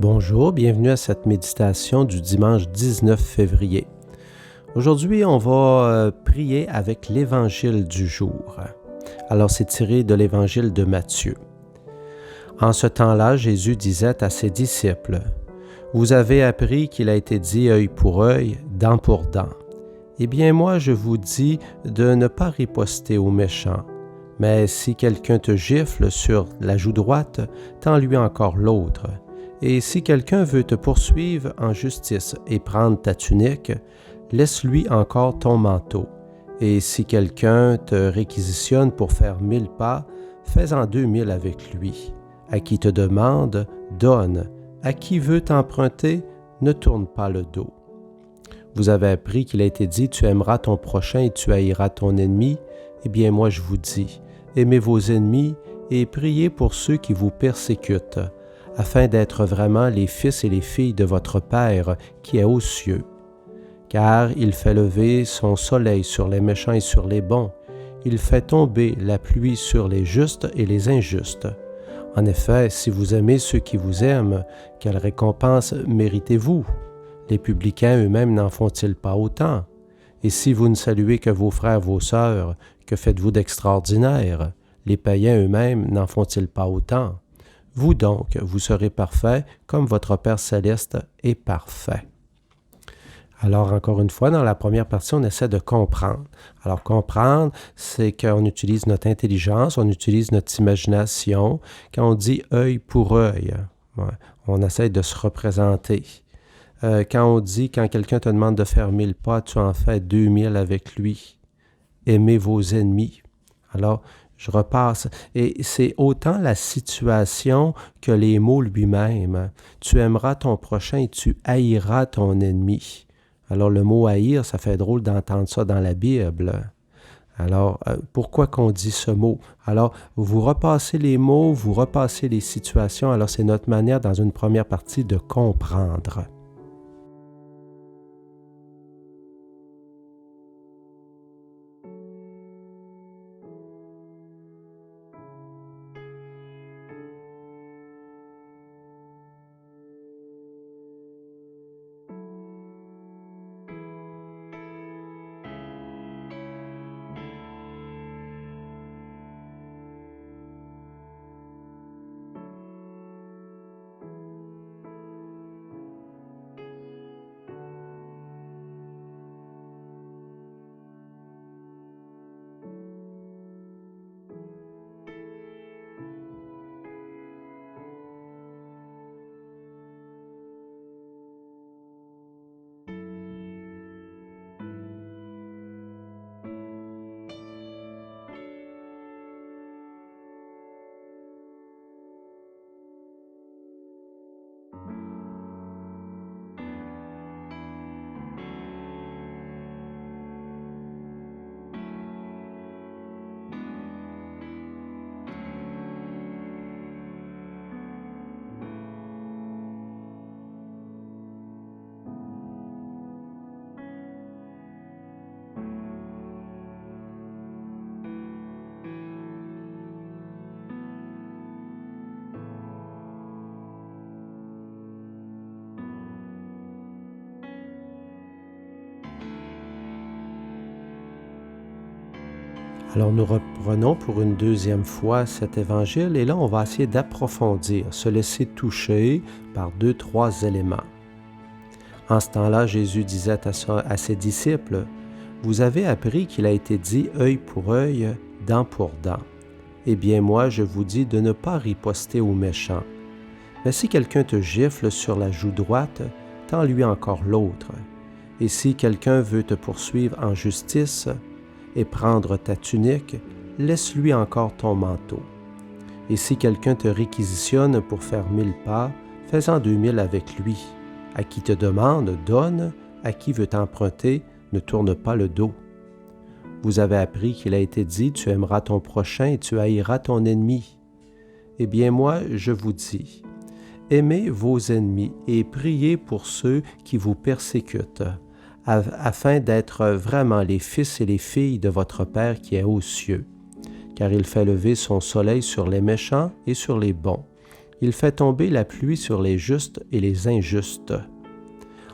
Bonjour, bienvenue à cette méditation du dimanche 19 février. Aujourd'hui, on va prier avec l'évangile du jour. Alors, c'est tiré de l'évangile de Matthieu. En ce temps-là, Jésus disait à ses disciples, « Vous avez appris qu'il a été dit œil pour œil, dent pour dent. Eh bien, moi, je vous dis de ne pas riposter aux méchants. Mais si quelqu'un te gifle sur la joue droite, tends-lui encore l'autre. Et si quelqu'un veut te poursuivre en justice et prendre ta tunique, laisse-lui encore ton manteau. Et si quelqu'un te réquisitionne pour faire 1000 pas, fais-en 2000 avec lui. À qui te demande, donne. À qui veut t'emprunter, ne tourne pas le dos. Vous avez appris qu'il a été dit, tu aimeras ton prochain et tu haïras ton ennemi. Eh bien, moi je vous dis, aimez vos ennemis et priez pour ceux qui vous persécutent, afin d'être vraiment les fils et les filles de votre Père qui est aux cieux. Car il fait lever son soleil sur les méchants et sur les bons. Il fait tomber la pluie sur les justes et les injustes. En effet, si vous aimez ceux qui vous aiment, quelle récompense méritez-vous? Les publicains eux-mêmes n'en font-ils pas autant? Et si vous ne saluez que vos frères, vos sœurs, que faites-vous d'extraordinaire? Les païens eux-mêmes n'en font-ils pas autant? Vous donc, vous serez parfaits comme votre Père céleste est parfait. Alors, encore une fois, dans la première partie, on essaie de comprendre. Alors, comprendre, c'est qu'on utilise notre intelligence, on utilise notre imagination. Quand on dit « œil pour œil », on essaie de se représenter. Quand on dit « quand quelqu'un te demande de faire 1000 pas, tu en fais 2000 avec lui ». Aimez vos ennemis. Alors, je repasse. Et c'est autant la situation que les mots lui-même. Tu aimeras ton prochain et tu haïras ton ennemi. Alors, le mot haïr, ça fait drôle d'entendre ça dans la Bible. Alors, pourquoi qu'on dit ce mot? Alors, vous repassez les mots, vous repassez les situations. Alors, c'est notre manière, dans une première partie, de comprendre. Alors nous reprenons pour une deuxième fois cet évangile et là on va essayer d'approfondir, se laisser toucher par 2-3 éléments. En ce temps-là, Jésus disait à ses disciples, « Vous avez appris qu'il a été dit œil pour œil, dent pour dent. Eh bien moi je vous dis de ne pas riposter aux méchants. Mais si quelqu'un te gifle sur la joue droite, tends-lui encore l'autre. Et si quelqu'un veut te poursuivre en justice, et prendre ta tunique, laisse-lui encore ton manteau. Et si quelqu'un te réquisitionne pour faire 1000 pas, fais-en 2000 avec lui. À qui te demande, donne. À qui veut t'emprunter, ne tourne pas le dos. Vous avez appris qu'il a été dit, tu aimeras ton prochain et tu haïras ton ennemi. Eh bien moi, je vous dis, aimez vos ennemis et priez pour ceux qui vous persécutent, afin d'être vraiment les fils et les filles de votre Père qui est aux cieux. Car il fait lever son soleil sur les méchants et sur les bons. Il fait tomber la pluie sur les justes et les injustes.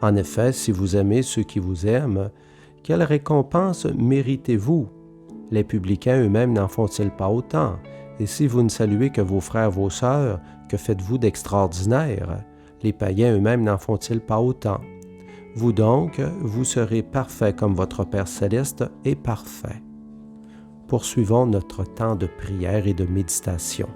En effet, si vous aimez ceux qui vous aiment, quelle récompense méritez-vous? Les publicains eux-mêmes n'en font-ils pas autant? Et si vous ne saluez que vos frères, vos sœurs, que faites-vous d'extraordinaire? Les païens eux-mêmes n'en font-ils pas autant? Vous donc, vous serez parfaits comme votre Père céleste est parfait. Poursuivons notre temps de prière et de méditation.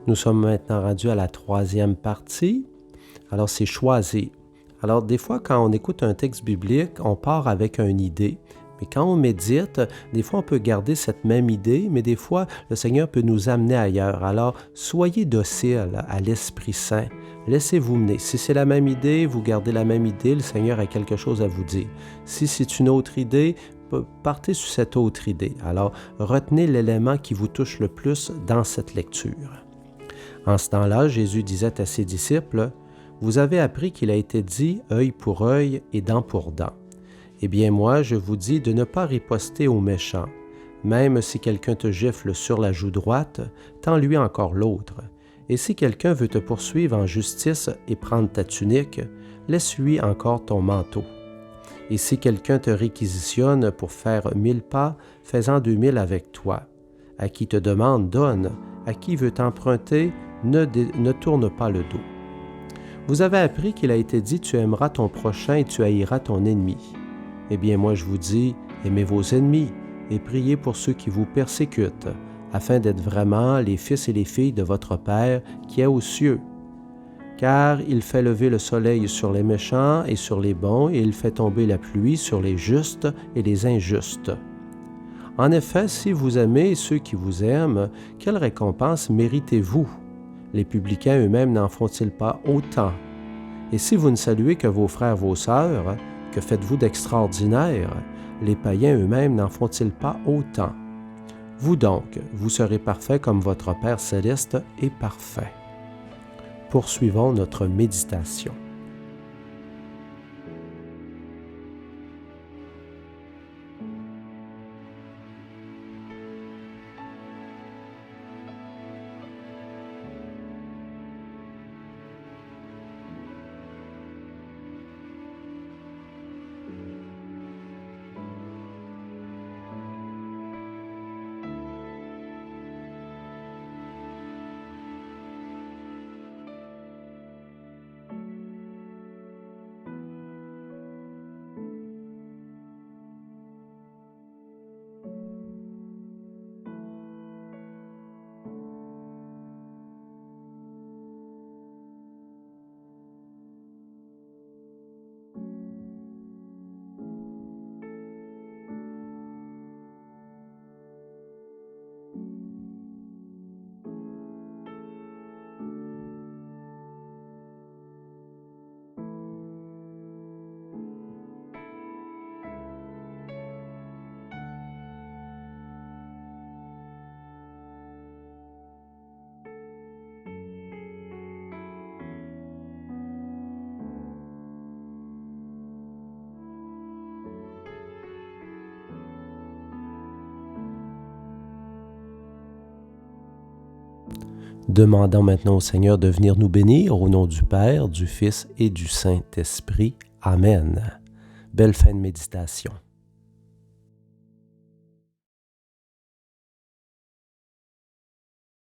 Nous sommes maintenant rendus à la troisième partie. Alors, c'est choisir. Alors, des fois, quand on écoute un texte biblique, on part avec une idée. Mais quand on médite, des fois, on peut garder cette même idée, mais des fois, le Seigneur peut nous amener ailleurs. Alors, soyez docile à l'Esprit Saint. Laissez-vous mener. Si c'est la même idée, vous gardez la même idée, le Seigneur a quelque chose à vous dire. Si c'est une autre idée, partez sur cette autre idée. Alors, retenez l'élément qui vous touche le plus dans cette lecture. En ce temps-là, Jésus disait à ses disciples, « Vous avez appris qu'il a été dit œil pour œil et dent pour dent. Eh bien moi, je vous dis de ne pas riposter aux méchants. Même si quelqu'un te gifle sur la joue droite, tends-lui encore l'autre. Et si quelqu'un veut te poursuivre en justice et prendre ta tunique, laisse-lui encore ton manteau. Et si quelqu'un te réquisitionne pour faire 1000 pas, fais-en 2000 avec toi. À qui te demande, donne. À qui veut t'emprunter, ne tourne pas le dos. Vous avez appris qu'il a été dit, tu aimeras ton prochain et tu haïras ton ennemi. Eh bien moi je vous dis, aimez vos ennemis et priez pour ceux qui vous persécutent, afin d'être vraiment les fils et les filles de votre Père qui est aux cieux. Car il fait lever le soleil sur les méchants et sur les bons, et il fait tomber la pluie sur les justes et les injustes. En effet, si vous aimez ceux qui vous aiment, quelle récompense méritez-vous? Les publicains eux-mêmes n'en font-ils pas autant? Et si vous ne saluez que vos frères, vos sœurs, que faites-vous d'extraordinaire? Les païens eux-mêmes n'en font-ils pas autant? Vous donc, vous serez parfaits comme votre Père céleste est parfait. Poursuivons notre méditation. Demandons maintenant au Seigneur de venir nous bénir au nom du Père, du Fils et du Saint-Esprit. Amen. Belle fin de méditation.